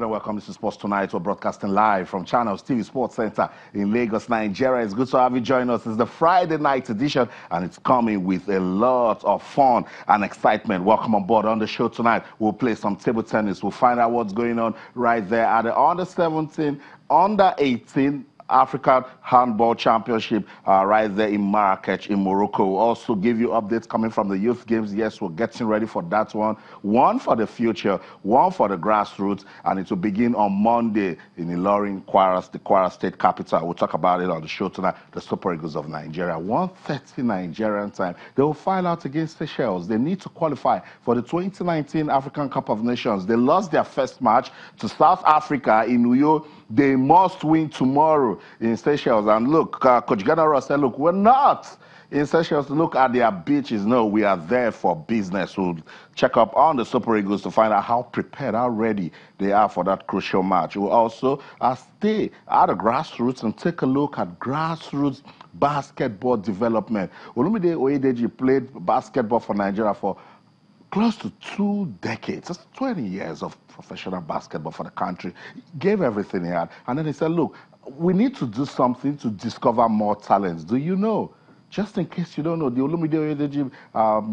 and welcome to Sports Tonight. We're broadcasting live from Channels TV Sports Center in Lagos, Nigeria. It's good to have you join us. It's the Friday night edition, and it's coming with a lot of fun and excitement. Welcome on board on the show tonight. We'll play some table tennis. We'll find out what's going on right there at the under-17, under-18 African Handball Championship right there in Marrakech in Morocco. We'll also give you updates coming from the youth games. Yes, we're getting ready for that one. One for the future, one for the grassroots, and it will begin on Monday in Ilorin, Kwara, the Kwara State capital. We'll talk about it on the show tonight. The Super Eagles of Nigeria, 1:30 Nigerian time. They will fight out against Seychelles. They need to qualify for the 2019 African Cup of Nations. They lost their first match to South Africa in Uyo. They must win tomorrow in Seychelles. And look, Coach Ghana said, look, we're not in Seychelles to look at their beaches. No, we are there for business. We'll check up on the Super Eagles to find out how prepared, how ready they are for that crucial match. We'll also stay at the grassroots and take a look at grassroots basketball development. Olumide Oyedeji played basketball for Nigeria for close to 2 decades. That's 20 years of professional basketball for the country. He gave everything he had. And then he said, look, we need to do something to discover more talents. Do you know? Just in case you don't know, the Olumide Oyedeji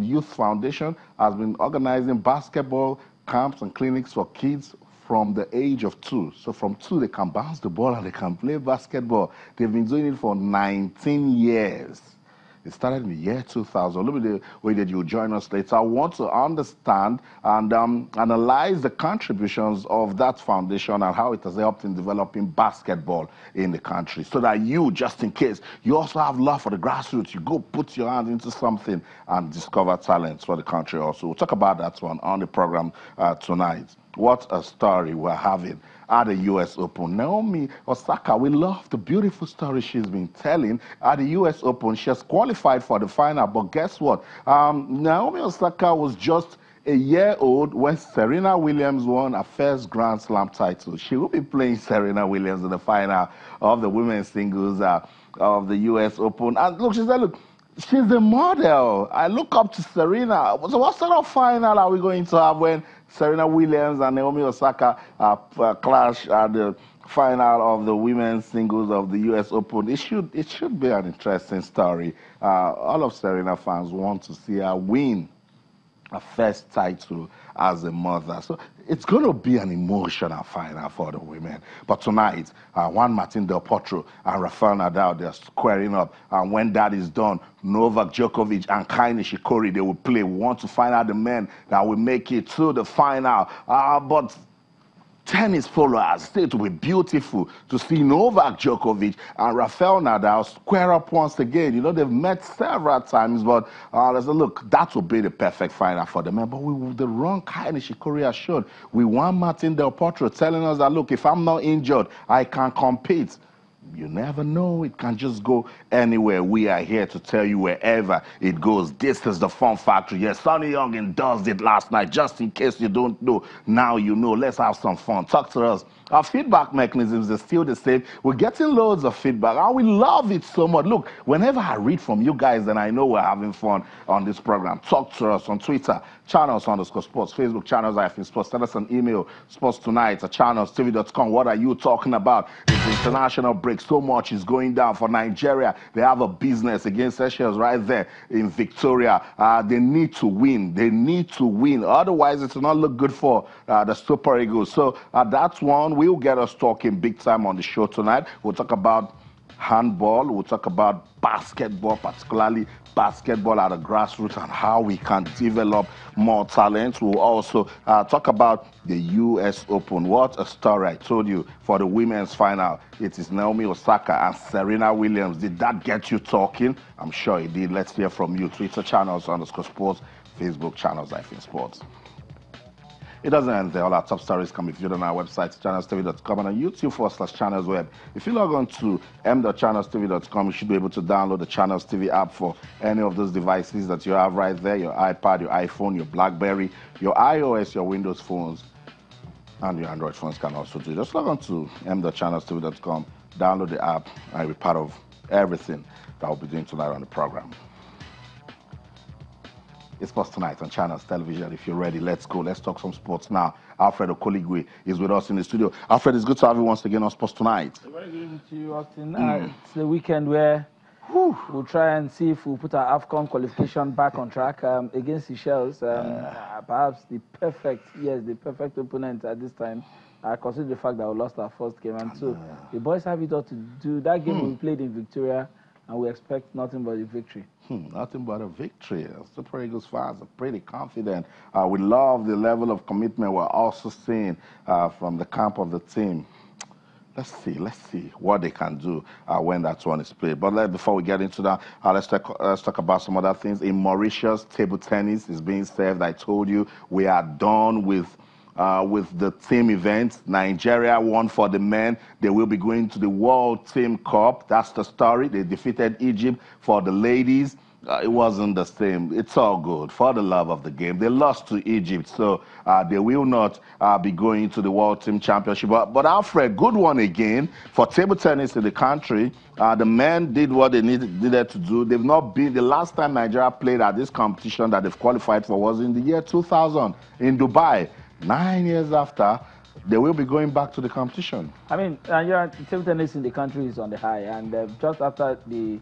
Youth Foundation has been organizing basketball camps and clinics for kids from the age of 2. So from 2, they can bounce the ball and they can play basketball. They've been doing it for 19 years. It started in the year 2000. Look at the way that you join us later. I want to understand and analyze the contributions of that foundation and how it has helped in developing basketball in the country. So that you, just in case, you also have love for the grassroots, you go put your hand into something and discover talents for the country also. We'll talk about that one on the program tonight. What a story we're having at the U.S. Open. Naomi Osaka, we love the beautiful story she's been telling at the U.S. Open. She has qualified for the final, but guess what? Naomi Osaka was just a year old when Serena Williams won her first Grand Slam title. She will be playing Serena Williams in the final of the women's singles of the U.S. Open. And look, she said, look, she's a model. I look up to Serena. So what sort of final are we going to have when Serena Williams and Naomi Osaka clash at the final of the women's singles of the U.S. Open? It should be an interesting story. All of Serena fans want to see her win a first title as a mother. So it's going to be an emotional final for the women. But tonight, Juan Martín Del Potro and Rafael Nadal, they're squaring up. And when that is done, Novak Djokovic and Kei Nishikori, they will play. We want to find out the men that will make it to the final. But tennis followers say it will be beautiful to see Novak Djokovic and Rafael Nadal square up once again. You know, they've met several times, but let's look, that will be the perfect final for them. But the wrong Kei Nishikori has shown. We want Martin Del Potro telling us that, look, if I'm not injured, I can compete. You never know. It can just go anywhere. We are here to tell you wherever it goes. This is the Fun Factory. Yes, Sonny Young endorsed it last night. Just in case you don't know, now you know. Let's have some fun. Talk to us. Our feedback mechanisms are still the same. We're getting loads of feedback, and we love it so much. Look, whenever I read from you guys, then I know we're having fun on this program. Talk to us on Twitter, channels_sports, Facebook, channels-sports. Send us an email, sportstonight@channelstv.com. What are you talking about? It's the international break. So much is going down for Nigeria. They have a business against Seychelles right there in Victoria. They need to win. They need to win. Otherwise, it will not look good for the Super Eagles. So that's one. We'll get us talking big time on the show tonight. We'll talk about handball. We'll talk about basketball, particularly basketball at the grassroots and how we can develop more talent. We'll also talk about the U.S. Open. What a story, I told you, for the women's final. It is Naomi Osaka and Serena Williams. Did that get you talking? I'm sure it did. Let's hear from you. Twitter channels_sports, Facebook channels-sports. It doesn't end there. All our top stories can be viewed on our website, channelstv.com, and on YouTube/channelsweb. If you log on to m.channelstv.com, you should be able to download the Channels TV app for any of those devices that you have right there, your iPad, your iPhone, your BlackBerry, your iOS, your Windows phones, and your Android phones can also do it. Just log on to m.channelstv.com, download the app, and be part of everything that we'll be doing tonight on the program. It's Sports Tonight on Channels Television. If you're ready, let's go. Let's talk some sports now. Alfred Okoligwe is with us in the studio. Alfred, it's good to have you once again on Sports Tonight. Very good evening to you, Austin. It's the weekend where we'll try and see if we'll put our AFCON qualification back on track against Seychelles. Perhaps the perfect opponent at this time. I consider the fact that we lost our first game. And so the boys have it all to do. That game we played in Victoria, and we expect nothing but a victory. Nothing but a victory. Super Eagles fans are pretty confident. We love the level of commitment we're also seeing from the camp of the team. Let's see what they can do when that one is played. But before we get into that, let's talk about some other things. In Mauritius, table tennis is being served. I told you we are done with the team event. Nigeria won for the men. They will be going to the World Team Cup. That's the story. They defeated Egypt. For the ladies, it wasn't the same. It's all good. For the love of the game, they lost to Egypt, so they will not be going to the World Team Championship. But Alfred, good one again for table tennis in the country. The men did what they needed to do. They've not been. The last time Nigeria played at this competition that they've qualified for was in the year 2000 in Dubai. 9 years after, they will be going back to the competition. I mean, Nigeria table tennis in the country is on the high, and just after the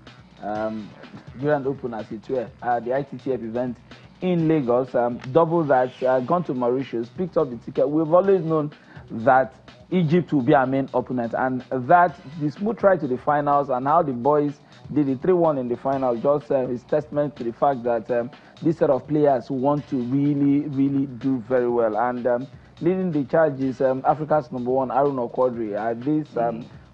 Grand Open, as it were, the ITTF event in Lagos, double that, gone to Mauritius, picked up the ticket. We've always known that Egypt will be our main opponent, and that the smooth ride to the finals and how the boys did the 3-1 in the final just is testament to the fact that this set of players want to really do very well. And leading the charge is Africa's #1, Haruna Quadri. This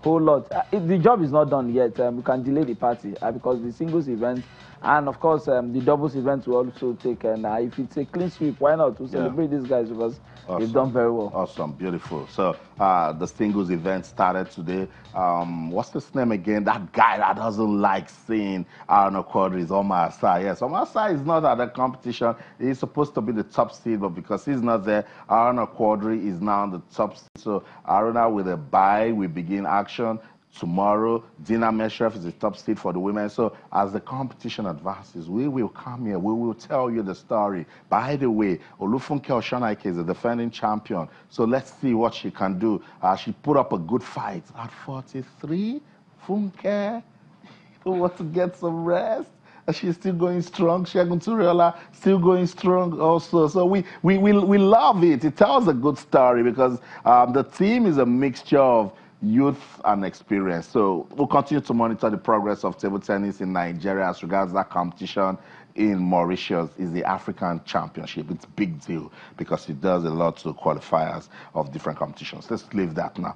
whole lot. The job is not done yet. We can delay the party because the singles event and, of course, the doubles event will also take. And if it's a clean sweep, why not? To celebrate these guys because they've done very well. Awesome, beautiful. So the singles event started today. What's his name again? That guy that doesn't like seeing Arnold Quadri is Omar Asai. Yes, Omar Asai is not at the competition. He's supposed to be the top seed, but because he's not there, Arnold Quadri is now on the top seed. So Aruna with a bye, we begin action tomorrow. Dina Meshref is the top seed for the women. So as the competition advances, we will come here. We will tell you the story. By the way, Olufunke Oshonaike is the defending champion. So let's see what she can do. She put up a good fight at 43. Funke, you want to get some rest? She's still going strong. Shegun Turiola still going strong also. So we love it. It tells a good story because the team is a mixture of youth and experience. So we'll continue to monitor the progress of table tennis in Nigeria as regards that competition in Mauritius. Is the African Championship. It's a big deal because it does a lot to qualifiers of different competitions. Let's leave that now.